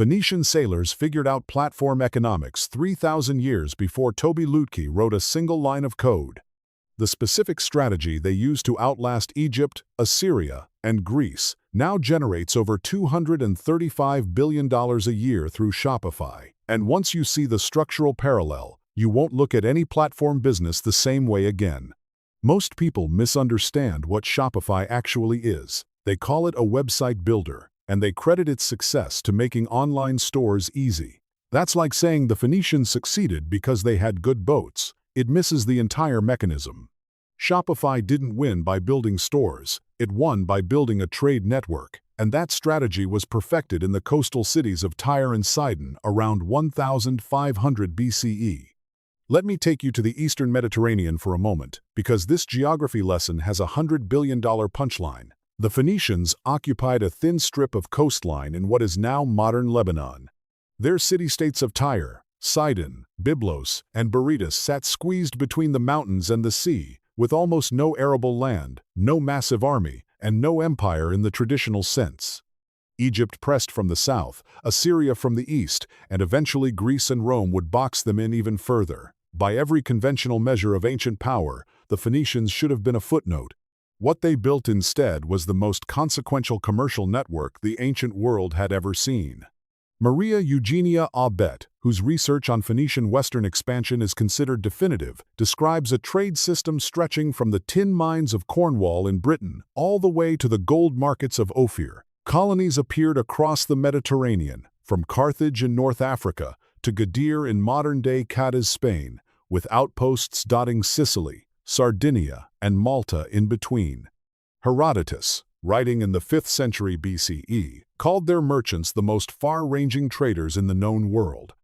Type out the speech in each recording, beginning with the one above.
Phoenician sailors figured out platform economics 3,000 years before Toby Lutke wrote a single line of code. The specific strategy they used to outlast Egypt, Assyria, and Greece now generates over $235 billion a year through Shopify. And once you see the structural parallel, you won't look at any platform business the same way again. Most people misunderstand what Shopify actually is. They call it a website builder, and they credit its success to making online stores easy. That's like saying the Phoenicians succeeded because they had good boats. It misses the entire mechanism. Shopify didn't win by building stores, it won by building a trade network, and that strategy was perfected in the coastal cities of Tyre and Sidon around 1500 BCE. Let me take you to the Eastern Mediterranean for a moment, because this geography lesson has a $100 billion punchline. The Phoenicians occupied a thin strip of coastline in what is now modern Lebanon. Their city-states of Tyre, Sidon, Byblos, and Berytus sat squeezed between the mountains and the sea, with almost no arable land, no massive army, and no empire in the traditional sense. Egypt pressed from the south, Assyria from the east, and eventually Greece and Rome would box them in even further. By every conventional measure of ancient power, the Phoenicians should have been a footnote. What they built instead was the most consequential commercial network the ancient world had ever seen. Maria Eugenia Aubet, whose research on Phoenician western expansion is considered definitive, describes a trade system stretching from the tin mines of Cornwall in Britain all the way to the gold markets of Ophir. Colonies appeared across the Mediterranean, from Carthage in North Africa to Gadir in modern-day Cadiz, Spain, with outposts dotting Sicily, Sardinia, and Malta in between. Herodotus, writing in the 5th century BCE, called their merchants the most far-ranging traders in the known world.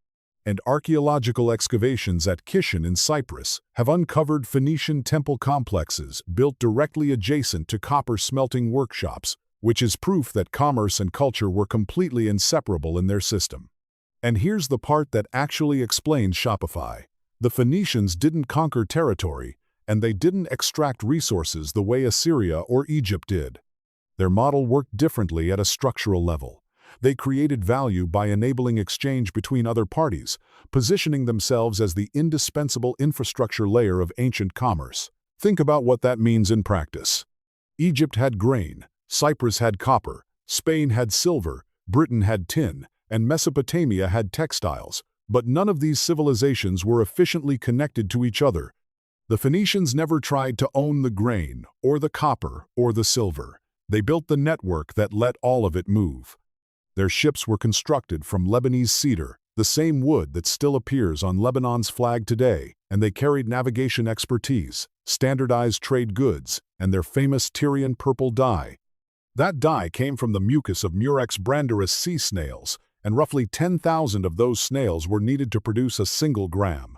And archaeological excavations at Kishan in Cyprus have uncovered Phoenician temple complexes built directly adjacent to copper-smelting workshops, which is proof that commerce and culture were completely inseparable in their system. And here's the part that actually explains Shopify. The Phoenicians didn't conquer territory, and they didn't extract resources the way Assyria or Egypt did. Their model worked differently at a structural level. They created value by enabling exchange between other parties, positioning themselves as the indispensable infrastructure layer of ancient commerce. Think about what that means in practice. Egypt had grain, Cyprus had copper, Spain had silver, Britain had tin, and Mesopotamia had textiles, but none of these civilizations were efficiently connected to each other. The Phoenicians never tried to own the grain, or the copper, or the silver. They built the network that let all of it move. Their ships were constructed from Lebanese cedar, the same wood that still appears on Lebanon's flag today, and they carried navigation expertise, standardized trade goods, and their famous Tyrian purple dye. That dye came from the mucus of Murex brandaris sea snails, and roughly 10,000 of those snails were needed to produce a single gram.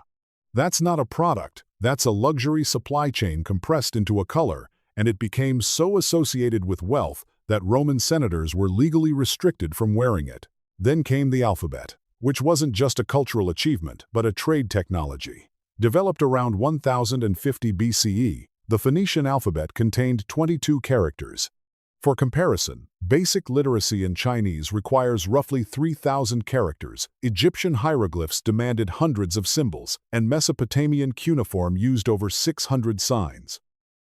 That's not a product, that's a luxury supply chain compressed into a color, and it became so associated with wealth that Roman senators were legally restricted from wearing it. Then came the alphabet, which wasn't just a cultural achievement, but a trade technology. Developed around 1050 BCE, the Phoenician alphabet contained 22 characters. For comparison, basic literacy in Chinese requires roughly 3,000 characters, Egyptian hieroglyphs demanded hundreds of symbols, and Mesopotamian cuneiform used over 600 signs.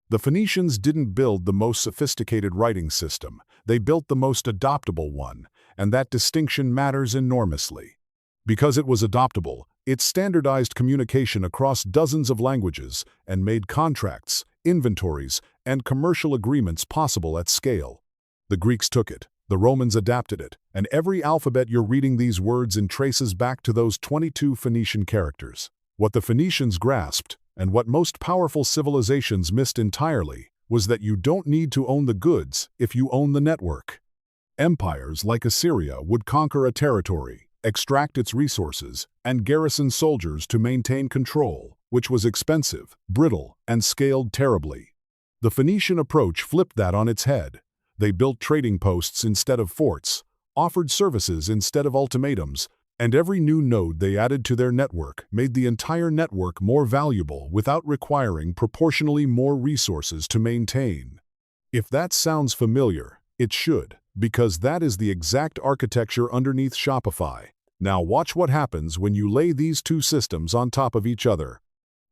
The Phoenicians didn't build the most sophisticated writing system, they built the most adoptable one, and that distinction matters enormously. Because it was adoptable, it standardized communication across dozens of languages and made contracts, inventories, and commercial agreements possible at scale. The Greeks took it, the Romans adapted it, and every alphabet you're reading these words in traces back to those 22 Phoenician characters. What the Phoenicians grasped, and what most powerful civilizations missed entirely, was that you don't need to own the goods if you own the network. Empires like Assyria would conquer a territory, extract its resources, and garrison soldiers to maintain control, which was expensive, brittle, and scaled terribly. The Phoenician approach flipped that on its head. They built trading posts instead of forts, offered services instead of ultimatums, and every new node they added to their network made the entire network more valuable without requiring proportionally more resources to maintain. If that sounds familiar, it should, Because that is the exact architecture underneath Shopify. Now watch what happens when you lay these two systems on top of each other.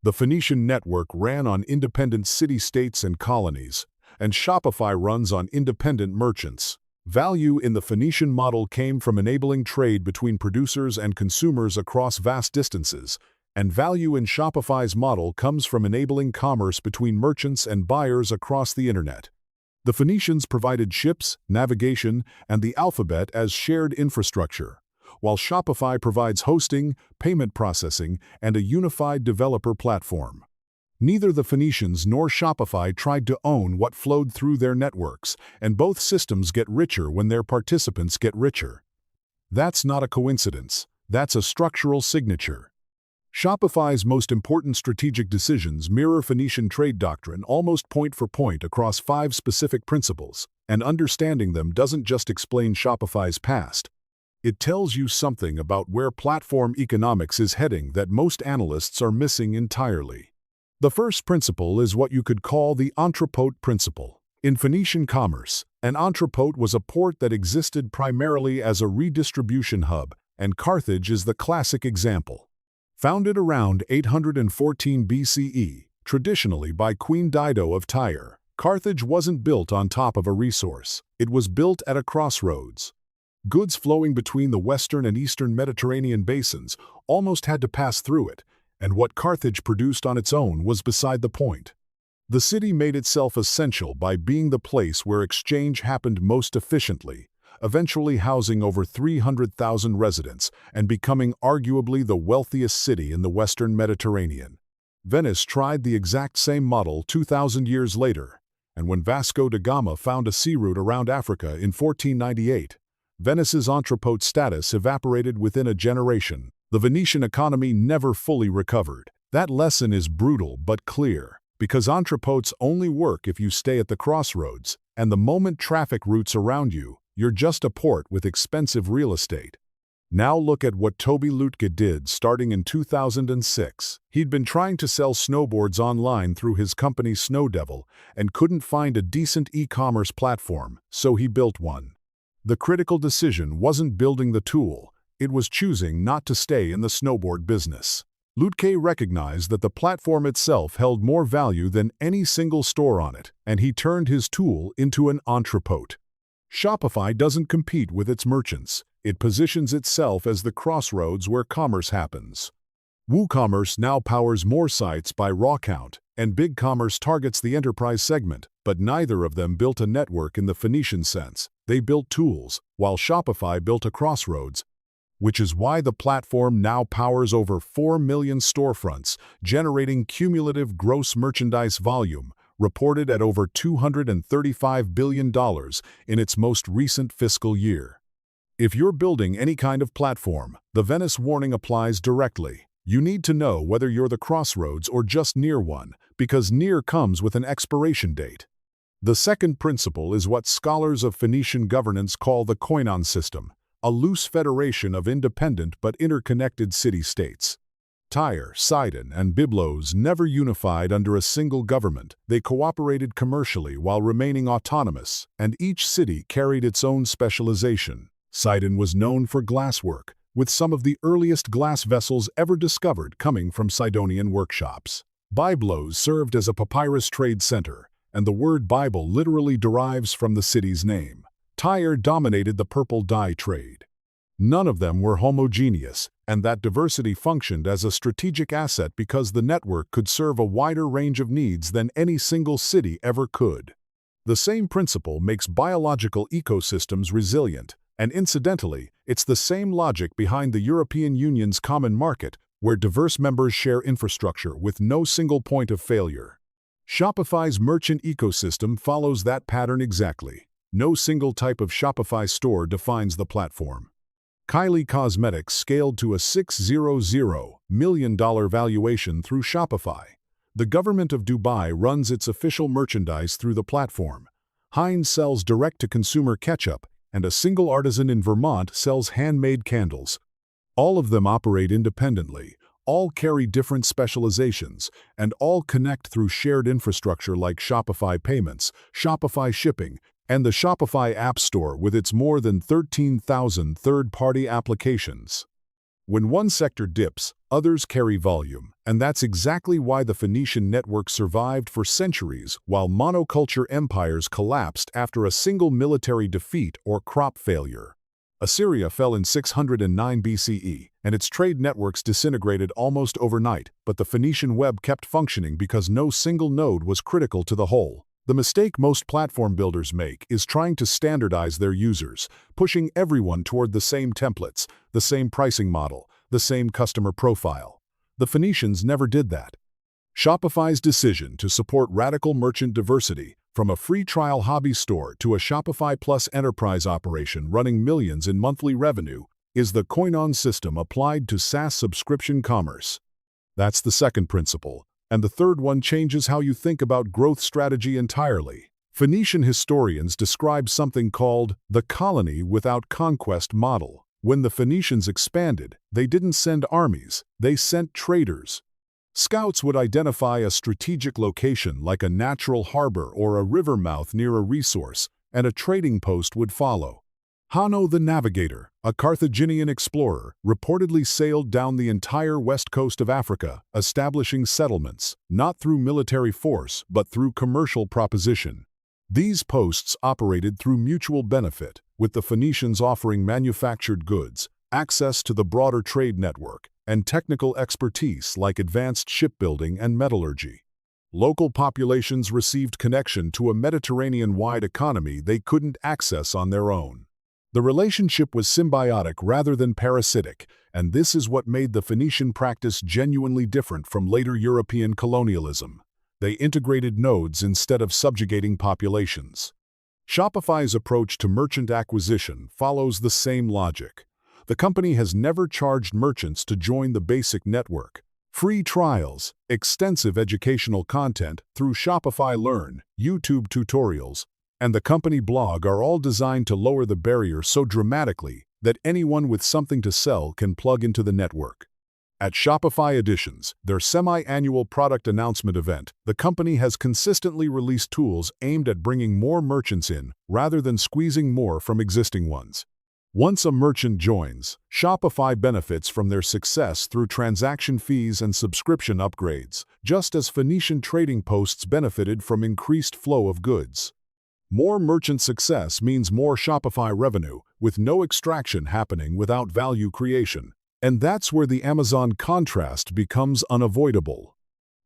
The Phoenician network ran on independent city-states and colonies, and Shopify runs on independent merchants. Value in the Phoenician model came from enabling trade between producers and consumers across vast distances, and value in Shopify's model comes from enabling commerce between merchants and buyers across the internet. The Phoenicians provided ships, navigation, and the alphabet as shared infrastructure, while Shopify provides hosting, payment processing, and a unified developer platform. Neither the Phoenicians nor Shopify tried to own what flowed through their networks, and both systems get richer when their participants get richer. That's not a coincidence. That's a structural signature. Shopify's most important strategic decisions mirror Phoenician trade doctrine almost point for point across 5 specific principles, and understanding them doesn't just explain Shopify's past. It tells you something about where platform economics is heading that most analysts are missing entirely. The first principle is what you could call the entrepot principle. In Phoenician commerce, an entrepot was a port that existed primarily as a redistribution hub, and Carthage is the classic example. Founded around 814 BCE, traditionally by Queen Dido of Tyre, Carthage wasn't built on top of a resource. It was built at a crossroads. Goods flowing between the western and eastern Mediterranean basins almost had to pass through it, and what Carthage produced on its own was beside the point. The city made itself essential by being the place where exchange happened most efficiently, eventually housing over 300,000 residents and becoming arguably the wealthiest city in the western Mediterranean. Venice tried the exact same model 2,000 years later, and when Vasco da Gama found a sea route around Africa in 1498, Venice's entrepot status evaporated within a generation. The Venetian economy never fully recovered. That lesson is brutal but clear, because entrepots only work if you stay at the crossroads, and the moment traffic routes around you, you're just a port with expensive real estate. Now look at what Toby Lutke did starting in 2006. He'd been trying to sell snowboards online through his company Snowdevil and couldn't find a decent e-commerce platform, so he built one. The critical decision wasn't building the tool. It was choosing not to stay in the snowboard business. Lutke recognized that the platform itself held more value than any single store on it, and he turned his tool into an entrepot. Shopify doesn't compete with its merchants. It positions itself as the crossroads where commerce happens. WooCommerce now powers more sites by raw count, and BigCommerce targets the enterprise segment, but neither of them built a network in the Phoenician sense. They built tools, while Shopify built a crossroads, which is why the platform now powers over 4 million storefronts, generating cumulative gross merchandise volume, reported at over $235 billion in its most recent fiscal year. If you're building any kind of platform, the Venice warning applies directly. You need to know whether you're the crossroads or just near one, because near comes with an expiration date. The second principle is what scholars of Phoenician governance call the koinon system, a loose federation of independent but interconnected city-states. Tyre, Sidon, and Byblos never unified under a single government. They cooperated commercially while remaining autonomous, and each city carried its own specialization. Sidon was known for glasswork, with some of the earliest glass vessels ever discovered coming from Sidonian workshops. Byblos served as a papyrus trade center, and the word Bible literally derives from the city's name. Tyre dominated the purple dye trade. None of them were homogeneous, and that diversity functioned as a strategic asset because the network could serve a wider range of needs than any single city ever could. The same principle makes biological ecosystems resilient, and incidentally, it's the same logic behind the European Union's common market, where diverse members share infrastructure with no single point of failure. Shopify's merchant ecosystem follows that pattern exactly. No single type of Shopify store defines the platform. Kylie Cosmetics scaled to a $600 million valuation through Shopify. The government of Dubai runs its official merchandise through the platform. Heinz sells direct-to-consumer ketchup, and a single artisan in Vermont sells handmade candles. All of them operate independently, all carry different specializations, and all connect through shared infrastructure like Shopify Payments, Shopify Shipping, and the Shopify App Store with its more than 13,000 third-party applications. When one sector dips, others carry volume, and that's exactly why the Phoenician network survived for centuries while monoculture empires collapsed after a single military defeat or crop failure. Assyria fell in 609 BCE, and its trade networks disintegrated almost overnight, but the Phoenician web kept functioning because no single node was critical to the whole. The mistake most platform builders make is trying to standardize their users, pushing everyone toward the same templates, the same pricing model, the same customer profile. The Phoenicians never did that. Shopify's decision to support radical merchant diversity, from a free trial hobby store to a Shopify Plus enterprise operation running millions in monthly revenue, is the coin-on system applied to SaaS subscription commerce. That's the second principle. And the third one changes how you think about growth strategy entirely. Phoenician historians describe something called the colony without conquest model. When the Phoenicians expanded, they didn't send armies, they sent traders. Scouts would identify a strategic location like a natural harbor or a river mouth near a resource, and a trading post would follow. Hanno the Navigator, a Carthaginian explorer, reportedly sailed down the entire west coast of Africa, establishing settlements, not through military force but through commercial proposition. These posts operated through mutual benefit, with the Phoenicians offering manufactured goods, access to the broader trade network, and technical expertise like advanced shipbuilding and metallurgy. Local populations received connection to a Mediterranean-wide economy they couldn't access on their own. The relationship was symbiotic rather than parasitic, and this is what made the Phoenician practice genuinely different from later European colonialism. They integrated nodes instead of subjugating populations. Shopify's approach to merchant acquisition follows the same logic. The company has never charged merchants to join the basic network. Free trials, extensive educational content through Shopify Learn, YouTube tutorials, and the company blog are all designed to lower the barrier so dramatically that anyone with something to sell can plug into the network. At Shopify Editions, their semi-annual product announcement event, the company has consistently released tools aimed at bringing more merchants in rather than squeezing more from existing ones. Once a merchant joins, Shopify benefits from their success through transaction fees and subscription upgrades, just as Phoenician trading posts benefited from increased flow of goods. More merchant success means more Shopify revenue, with no extraction happening without value creation. And that's where the Amazon contrast becomes unavoidable.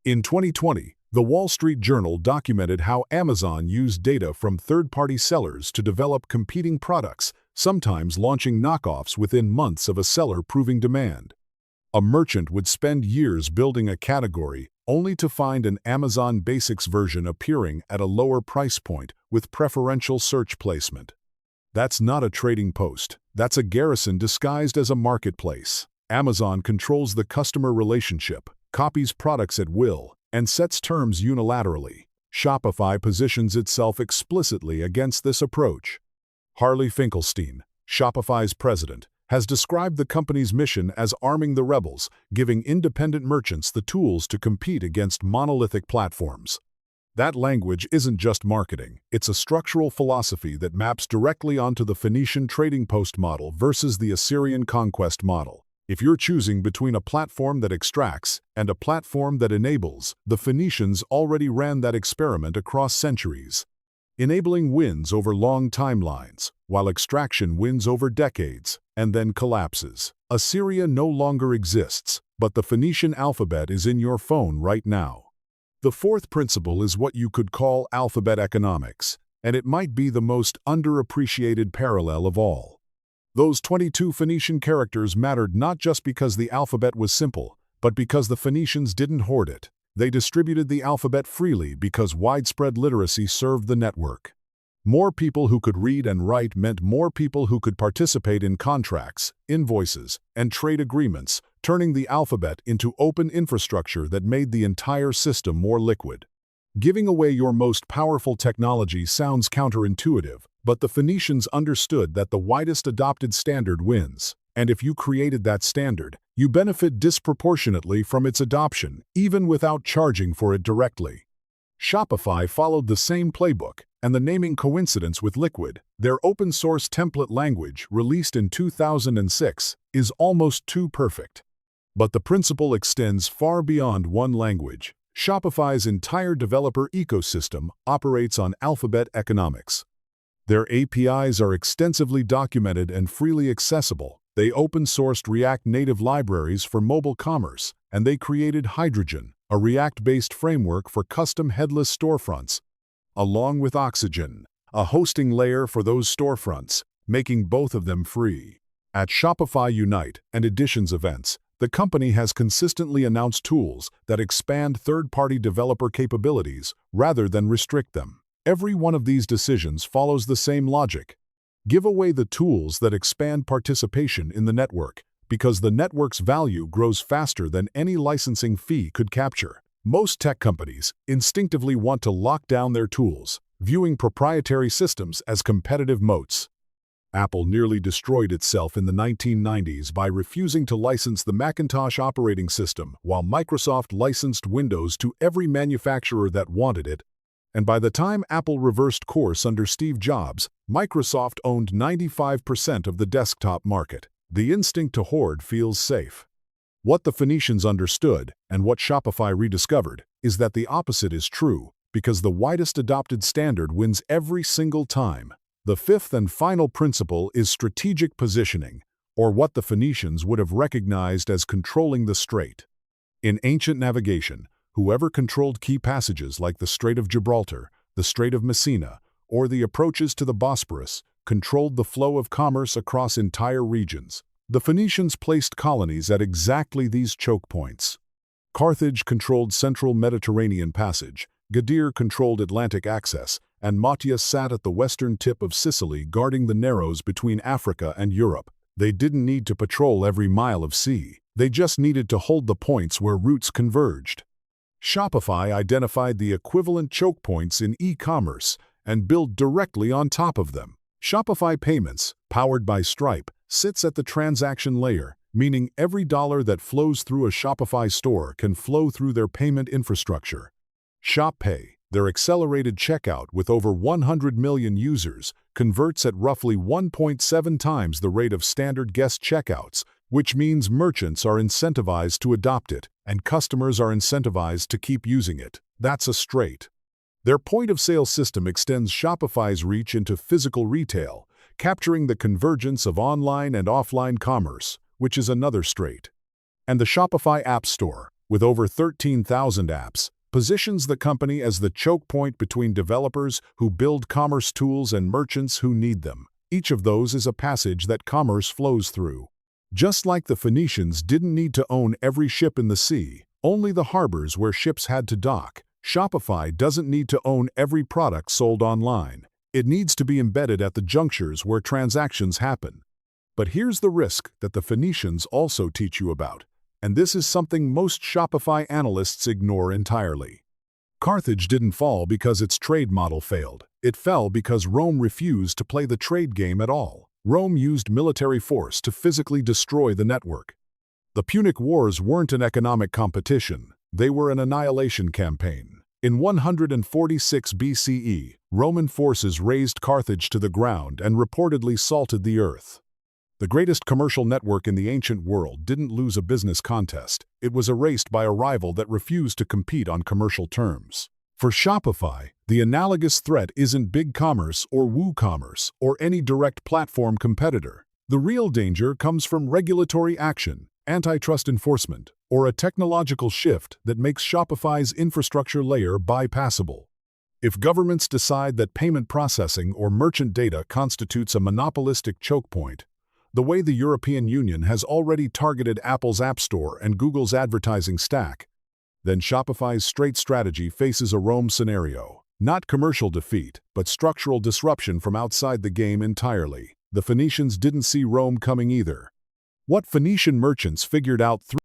In 2020, the Wall Street Journal documented how Amazon used data from third-party sellers to develop competing products, sometimes launching knockoffs within months of a seller proving demand. A merchant would spend years building a category only to find an Amazon Basics version appearing at a lower price point with preferential search placement. That's not a trading post. That's a garrison disguised as a marketplace. Amazon controls the customer relationship, copies products at will, and sets terms unilaterally. Shopify positions itself explicitly against this approach. Harley Finkelstein, Shopify's president, has described the company's mission as arming the rebels, giving independent merchants the tools to compete against monolithic platforms. That language isn't just marketing, it's a structural philosophy that maps directly onto the Phoenician trading post model versus the Assyrian conquest model. If you're choosing between a platform that extracts and a platform that enables, the Phoenicians already ran that experiment across centuries. Enabling wins over long timelines, while extraction wins over decades, and then collapses. Assyria no longer exists, but the Phoenician alphabet is in your phone right now. The fourth principle is what you could call alphabet economics, and it might be the most underappreciated parallel of all. Those 22 Phoenician characters mattered not just because the alphabet was simple, but because the Phoenicians didn't hoard it. They distributed the alphabet freely because widespread literacy served the network. More people who could read and write meant more people who could participate in contracts, invoices, and trade agreements, turning the alphabet into open infrastructure that made the entire system more liquid. Giving away your most powerful technology sounds counterintuitive, but the Phoenicians understood that the widest adopted standard wins, and if you created that standard, you benefit disproportionately from its adoption, even without charging for it directly. Shopify followed the same playbook. and the naming coincidence with Liquid, their open-source template language, released in 2006, is almost too perfect. But the principle extends far beyond one language. Shopify's entire developer ecosystem operates on alphabet economics. Their APIs are extensively documented and freely accessible. They open-sourced React Native libraries for mobile commerce, and they created Hydrogen, a React-based framework for custom headless storefronts, along with Oxygen, a hosting layer for those storefronts, making both of them free. At Shopify Unite and Editions events, the company has consistently announced tools that expand third-party developer capabilities rather than restrict them. Every one of these decisions follows the same logic. Give away the tools that expand participation in the network, because the network's value grows faster than any licensing fee could capture. Most tech companies instinctively want to lock down their tools, viewing proprietary systems as competitive moats. Apple nearly destroyed itself in the 1990s by refusing to license the Macintosh operating system, while Microsoft licensed Windows to every manufacturer that wanted it. And by the time Apple reversed course under Steve Jobs, Microsoft owned 95% of the desktop market. The instinct to hoard feels safe. What the Phoenicians understood, and what Shopify rediscovered, is that the opposite is true, because the widest adopted standard wins every single time. The fifth and final principle is strategic positioning, or what the Phoenicians would have recognized as controlling the strait. In ancient navigation, whoever controlled key passages like the Strait of Gibraltar, the Strait of Messina, or the approaches to the Bosporus, controlled the flow of commerce across entire regions. The Phoenicians placed colonies at exactly these choke points. Carthage controlled central Mediterranean passage, Gadir controlled Atlantic access, and Mautius sat at the western tip of Sicily guarding the narrows between Africa and Europe. They didn't need to patrol every mile of sea. They just needed to hold the points where routes converged. Shopify identified the equivalent choke points in e-commerce and built directly on top of them. Shopify Payments, powered by Stripe, sits at the transaction layer, meaning every dollar that flows through a Shopify store can flow through their payment infrastructure. ShopPay, their accelerated checkout with over 100 million users, converts at roughly 1.7 times the rate of standard guest checkouts, which means merchants are incentivized to adopt it, and customers are incentivized to keep using it. That's a strait. Their point-of-sale system extends Shopify's reach into physical retail, capturing the convergence of online and offline commerce, which is another strait. And the Shopify App Store, with over 13,000 apps, positions the company as the choke point between developers who build commerce tools and merchants who need them. Each of those is a passage that commerce flows through. Just like the Phoenicians didn't need to own every ship in the sea, only the harbors where ships had to dock, Shopify doesn't need to own every product sold online. It needs to be embedded at the junctures where transactions happen. But here's the risk that the Phoenicians also teach you about, and this is something most Shopify analysts ignore entirely. Carthage didn't fall because its trade model failed. It fell because Rome refused to play the trade game at all. Rome used military force to physically destroy the network. The Punic Wars weren't an economic competition. They were an annihilation campaign. In 146 BCE, Roman forces razed Carthage to the ground and reportedly salted the earth. The greatest commercial network in the ancient world didn't lose a business contest. It was erased by a rival that refused to compete on commercial terms. For Shopify, the analogous threat isn't big commerce or WooCommerce or any direct platform competitor. The real danger comes from regulatory action, antitrust enforcement, or a technological shift that makes Shopify's infrastructure layer bypassable. If governments decide that payment processing or merchant data constitutes a monopolistic choke point, the way the European Union has already targeted Apple's App Store and Google's advertising stack, then Shopify's straight strategy faces a Rome scenario. Not commercial defeat, but structural disruption from outside the game entirely. The Phoenicians didn't see Rome coming either. What Phoenician merchants figured out through